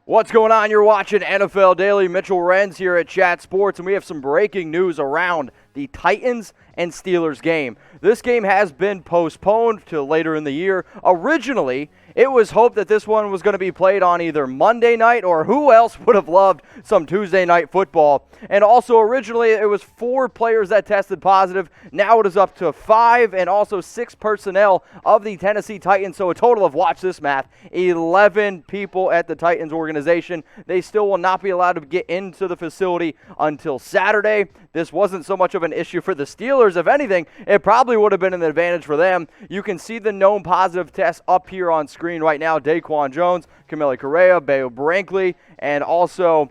What's going on? You're watching NFL Daily. Mitchell Renz here at Chat Sports, and we have some breaking news around the Titans and Steelers game. This game has been postponed to later in the year. Originally, it was hoped that this one was going to be played on either Monday night, or who else would have loved some Tuesday night football. And also originally it was 4 players that tested positive. Now it is up to 5 and also 6 personnel of the Tennessee Titans. So a total of, watch this math, 11 people at the Titans organization. They still will not be allowed to get into the facility until Saturday. This wasn't so much of an issue for the Steelers. If anything, it probably would have been an advantage for them. You can see the known positive tests up here on screen right now. DaQuan Jones, Kamalei Correa, Beau Brinkley, and also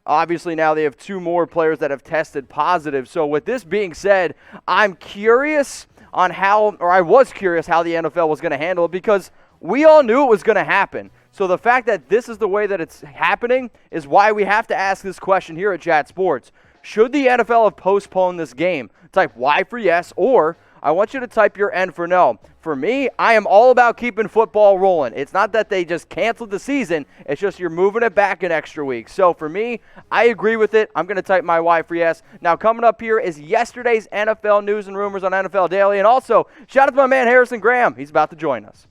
obviously now they have 2 more players that have tested positive. So with this being said, I'm curious on how, or I was curious how the NFL was going to handle it, because we all knew it was going to happen. So the fact that this is the way that it's happening is why we have to ask this question here at Chat Sports. Should the NFL have postponed this game? Type Y for yes, or I want you to type your N for no. For me, I am all about keeping football rolling. It's not that they just canceled the season. It's just you're moving it back an extra week. So for me, I agree with it. I'm going to type my Y for yes. Now coming up here is yesterday's NFL news and rumors on NFL Daily. And also, shout out to my man Harrison Graham. He's about to join us.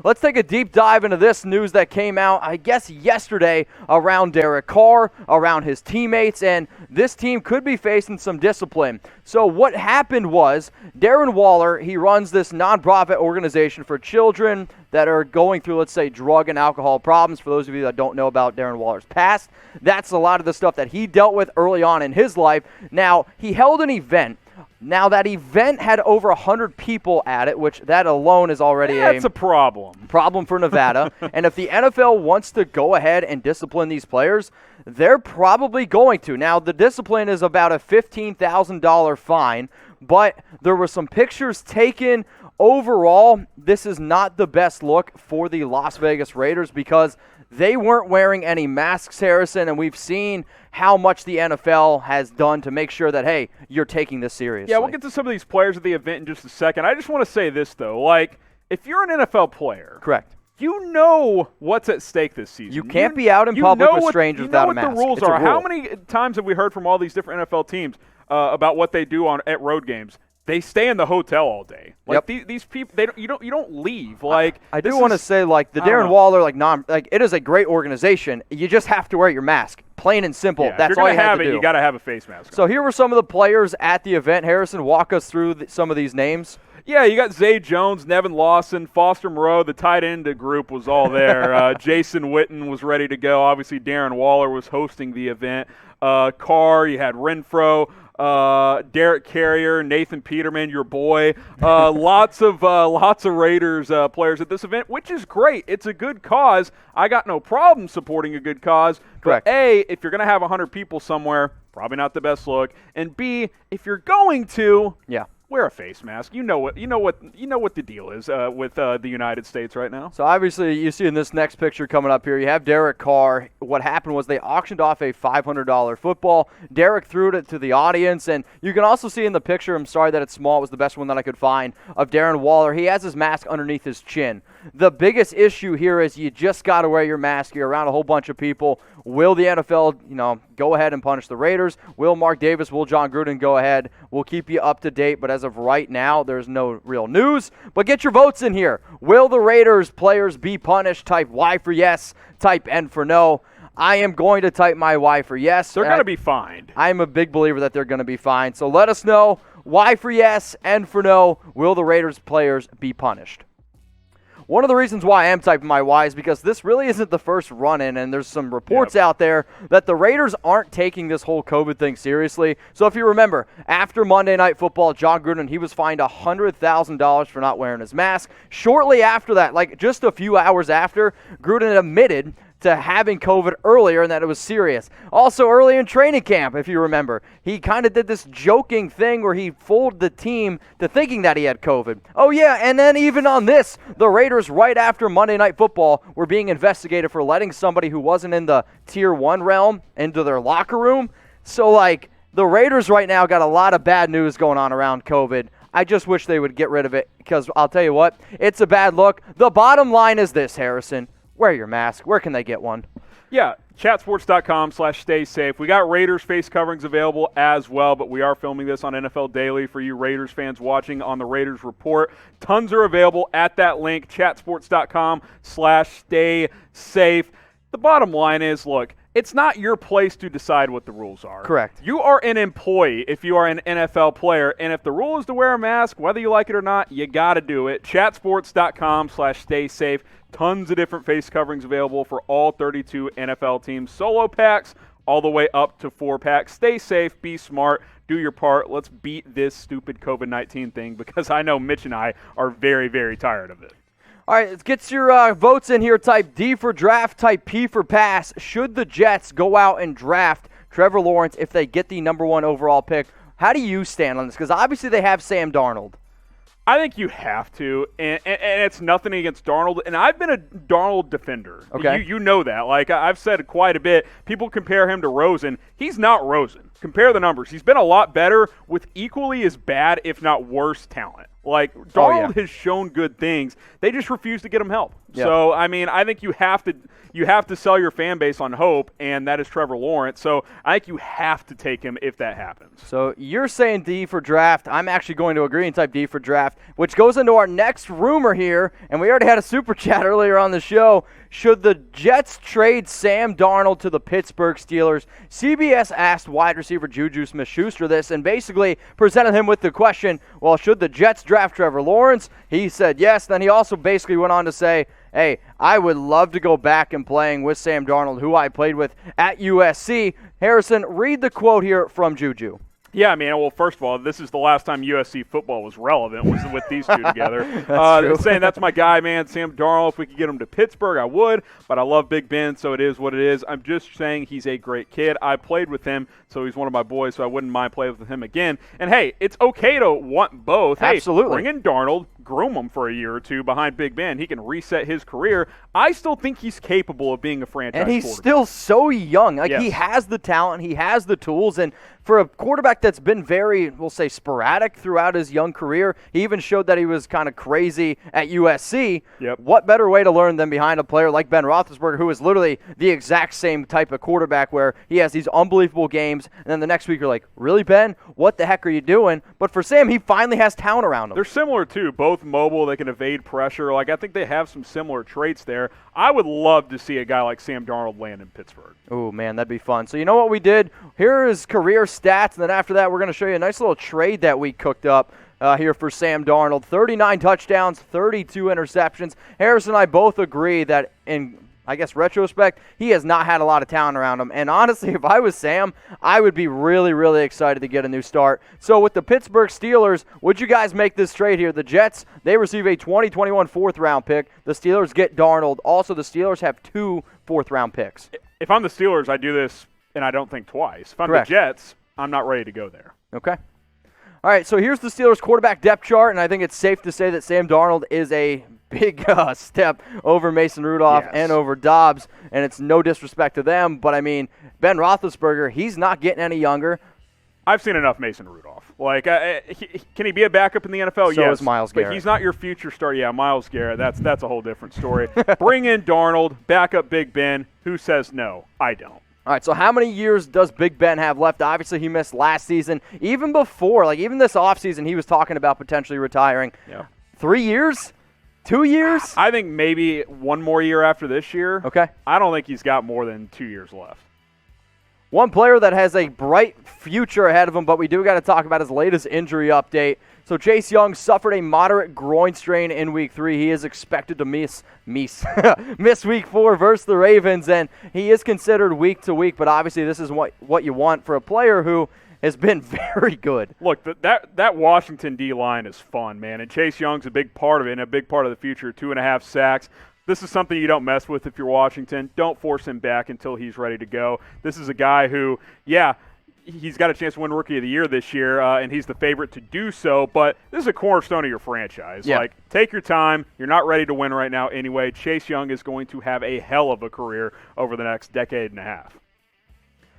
Let's take a deep dive into this news that came out, I guess, yesterday around Derek Carr, around his teammates, and this team could be facing some discipline. So what happened was Darren Waller, he runs this nonprofit organization for children that are going through, let's say, drug and alcohol problems. For those of you that don't know about Darren Waller's past, that's a lot of the stuff that he dealt with early on in his life. Now, he held an event. Now, that event had over 100 people at it, which that alone is already a problem for Nevada. And if the NFL wants to go ahead and discipline these players, they're probably going to. Now, the discipline is about a $15,000 fine, but there were some pictures taken. Overall, this is not the best look for the Las Vegas Raiders because they weren't wearing any masks, Harrison, and we've seen how much the NFL has done to make sure that, hey, you're taking this seriously. Yeah, we'll get to some of these players at the event in just a second. I just want to say this, though. Like, if you're an NFL player, correct, you know what's at stake this season. You can't be out in public with strangers without a mask. You know what the rules are. How many times have we heard from all these different NFL teams about what they do at road games? They stay in the hotel all day. Like these people, you don't leave. Like I do want to say, like the Darren Waller, it is a great organization. You just have to wear your mask, plain and simple. Yeah, that's all you have to do. You got to have a face mask. So here were some of the players at the event. Harrison, walk us through some of these names. Yeah, you got Zay Jones, Nevin Lawson, Foster Moreau. The tight end group was all there. Jason Witten was ready to go. Obviously, Darren Waller was hosting the event. Carr, you had Renfro. Derek Carr, Nathan Peterman, your boy, lots of Raiders players at this event, which is great. It's a good cause. I got no problem supporting a good cause. Correct. But A, if you're going to have 100 people somewhere, probably not the best look. And B, if you're going to, wear a face mask. You know what the deal is with the United States right now. So obviously you see in this next picture coming up here, you have Derek Carr. What happened was they auctioned off a $500 football. Derek threw it to the audience, and you can also see in the picture, I'm sorry that it's small, it was the best one that I could find, of Darren Waller. He has his mask underneath his chin. The biggest issue here is you just got to wear your mask. You're around a whole bunch of people. Will the NFL, go ahead and punish the Raiders? Will Mark Davis, will John Gruden go ahead? We'll keep you up to date, but as of right now, there's no real news. But get your votes in here. Will the Raiders players be punished? Type Y for yes, type N for no. I am going to type my Y for yes. They're going to be fined. I'm a big believer that they're going to be fined. So let us know. Y for yes, N for no. Will the Raiders players be punished? One of the reasons why I am typing my Y is because this really isn't the first run-in, and there's some reports out there that the Raiders aren't taking this whole COVID thing seriously. So if you remember, after Monday Night Football, John Gruden, he was fined $100,000 for not wearing his mask. Shortly after that, like just a few hours after, Gruden admitted to having COVID earlier and that it was serious. Also early in training camp, if you remember, he kind of did this joking thing where he fooled the team to thinking that he had COVID. Oh yeah, and then even on this, the Raiders right after Monday Night Football were being investigated for letting somebody who wasn't in the Tier 1 realm into their locker room. So the Raiders right now got a lot of bad news going on around COVID. I just wish they would get rid of it because I'll tell you what, it's a bad look. The bottom line is this, Harrison. Wear your mask. Where can they get one? Yeah, chatsports.com/stay safe. We got Raiders face coverings available as well, but we are filming this on NFL Daily for you Raiders fans watching on the Raiders Report. Tons are available at that link, chatsports.com/stay safe. The bottom line is, look, it's not your place to decide what the rules are. Correct. You are an employee if you are an NFL player, and if the rule is to wear a mask, whether you like it or not, you got to do it. Chatsports.com/stay safe. Tons of different face coverings available for all 32 NFL teams. Solo packs all the way up to 4-packs. Stay safe, be smart, do your part. Let's beat this stupid COVID-19 thing because I know Mitch and I are very, very tired of it. All right, let's get your votes in here. Type D for draft, type P for pass. Should the Jets go out and draft Trevor Lawrence if they get the number 1 overall pick? How do you stand on this? Because obviously they have Sam Darnold. I think you have to, and it's nothing against Darnold. And I've been a Darnold defender. Okay. You know that. Like, I've said quite a bit. People compare him to Rosen. He's not Rosen. Compare the numbers. He's been a lot better with equally as bad, if not worse, talent. Like, Darnold has shown good things. They just refuse to get him help. Yeah. So, I mean, I think you have to sell your fan base on hope, and that is Trevor Lawrence. So I think you have to take him if that happens. So you're saying D for draft. I'm actually going to agree and type D for draft, which goes into our next rumor here, and we already had a super chat earlier on the show. Should the Jets trade Sam Darnold to the Pittsburgh Steelers? CBS asked wide receiver JuJu Smith-Schuster this and basically presented him with the question, well, should the Jets draft Trevor Lawrence? He said yes. Then he also basically went on to say, hey, I would love to go back and playing with Sam Darnold, who I played with at USC. Harrison, read the quote here from JuJu. Yeah, I mean, well, first of all, this is the last time USC football was relevant, was with these two together. Saying that's my guy, man, Sam Darnold. If we could get him to Pittsburgh, I would, but I love Big Ben, so it is what it is. I'm just saying he's a great kid. I played with him, so he's one of my boys, so I wouldn't mind playing with him again. And, hey, it's okay to want both. Absolutely. Hey, bring in Darnold, groom him for a year or two behind Big Ben. He can reset his career. I still think he's capable of being a franchise And he's quarterback. still so young. Like, Yes. He has the talent. He has the tools. And for a quarterback that's been very, we'll say, sporadic throughout his young career, he even showed that he was kind of crazy at USC. Yep. What better way to learn than behind a player like Ben Roethlisberger, who is literally the exact same type of quarterback where he has these unbelievable games, and then the next week you're like, really, Ben? What the heck are you doing? But for Sam, he finally has talent around him. They're similar, too. Both mobile. They can evade pressure. Like, I think they have some similar traits there. I would love to see a guy like Sam Darnold land in Pittsburgh. Oh, man, that'd be fun. So you know what we did? Here are his career stats, and then after that we're going to show you a nice little trade that we cooked up here for Sam Darnold. 39 touchdowns, 32 interceptions. Harris and I both agree that in, I guess, retrospect, he has not had a lot of talent around him. And honestly, if I was Sam, I would be really, really excited to get a new start. So with the Pittsburgh Steelers, would you guys make this trade here? The Jets, they receive a 2021 4th-round pick. The Steelers get Darnold. Also, the Steelers have 2 4th-round picks. If I'm the Steelers, I do this, and I don't think twice. If I'm Correct. the Jets, I'm not ready to go there. Okay. All right, so here's the Steelers' quarterback depth chart, and I think it's safe to say that Sam Darnold is a big step over Mason Rudolph and over Dobbs, and it's no disrespect to them, but I mean, Ben Roethlisberger, he's not getting any younger. I've seen enough Mason Rudolph. Like, can he be a backup in the NFL? So yes. is Myles Garrett. But he's not your future starter. Yeah, Myles Garrett. That's a whole different story. Bring in Darnold, back up Big Ben. Who says no? I don't. All right, so how many years does Big Ben have left? Obviously, he missed last season. Even before, like even this offseason, he was talking about potentially retiring. Yeah. 3 years? 2 years? I think maybe one more year after this year. Okay. I don't think he's got more than 2 years left. One player that has a bright future ahead of him, but we do got to talk about his latest injury update. So Chase Young suffered a moderate groin strain in Week 3. He is expected to miss Week 4 versus the Ravens, and he is considered week to week. But obviously, this is what you want for a player who has been very good. Look, that Washington D-line is fun, man, and Chase Young's a big part of it and a big part of the future. 2.5 sacks. This is something you don't mess with if you're Washington. Don't force him back until he's ready to go. This is a guy who, he's got a chance to win Rookie of the Year this year, and he's the favorite to do so, but this is a cornerstone of your franchise. Yeah. Like, take your time. You're not ready to win right now anyway. Chase Young is going to have a hell of a career over the next decade and a half.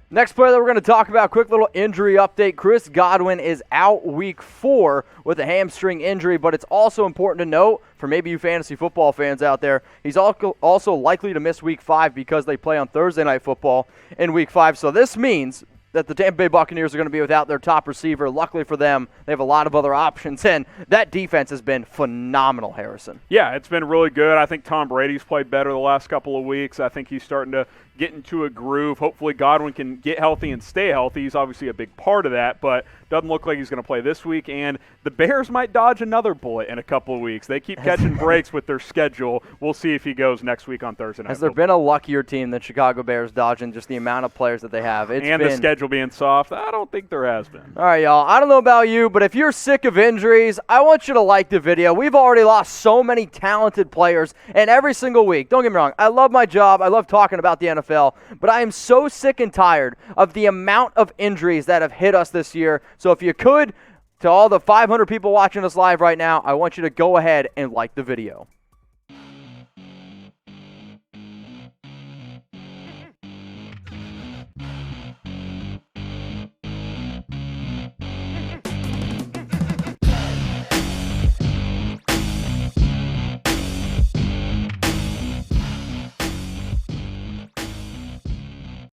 Next player that we're going to talk about, quick little injury update. Chris Godwin is out week 4 with a hamstring injury, but it's also important to note, for maybe you fantasy football fans out there, he's also likely to miss week 5 because they play on Thursday Night Football in week 5. So this means that the Tampa Bay Buccaneers are going to be without their top receiver. Luckily for them, they have a lot of other options, and that defense has been phenomenal, Harrison. Yeah, it's been really good. I think Tom Brady's played better the last couple of weeks. I think he's starting to get into a groove. Hopefully Godwin can get healthy and stay healthy. He's obviously a big part of that, but doesn't look like he's going to play this week. And the Bears might dodge another bullet in a couple of weeks. They keep catching breaks with their schedule. We'll see if he goes next week on Thursday Night. Has there been a luckier team than Chicago Bears dodging just the amount of players that they have? The schedule being soft? I don't think there has been. All right, y'all. I don't know about you, but if you're sick of injuries, I want you to like the video. We've already lost so many talented players, and every single week, don't get me wrong, I love my job. I love talking about the NFL, but I am so sick and tired of the amount of injuries that have hit us this year. So if you could, to all the 500 people watching us live right now, I want you to go ahead and like the video.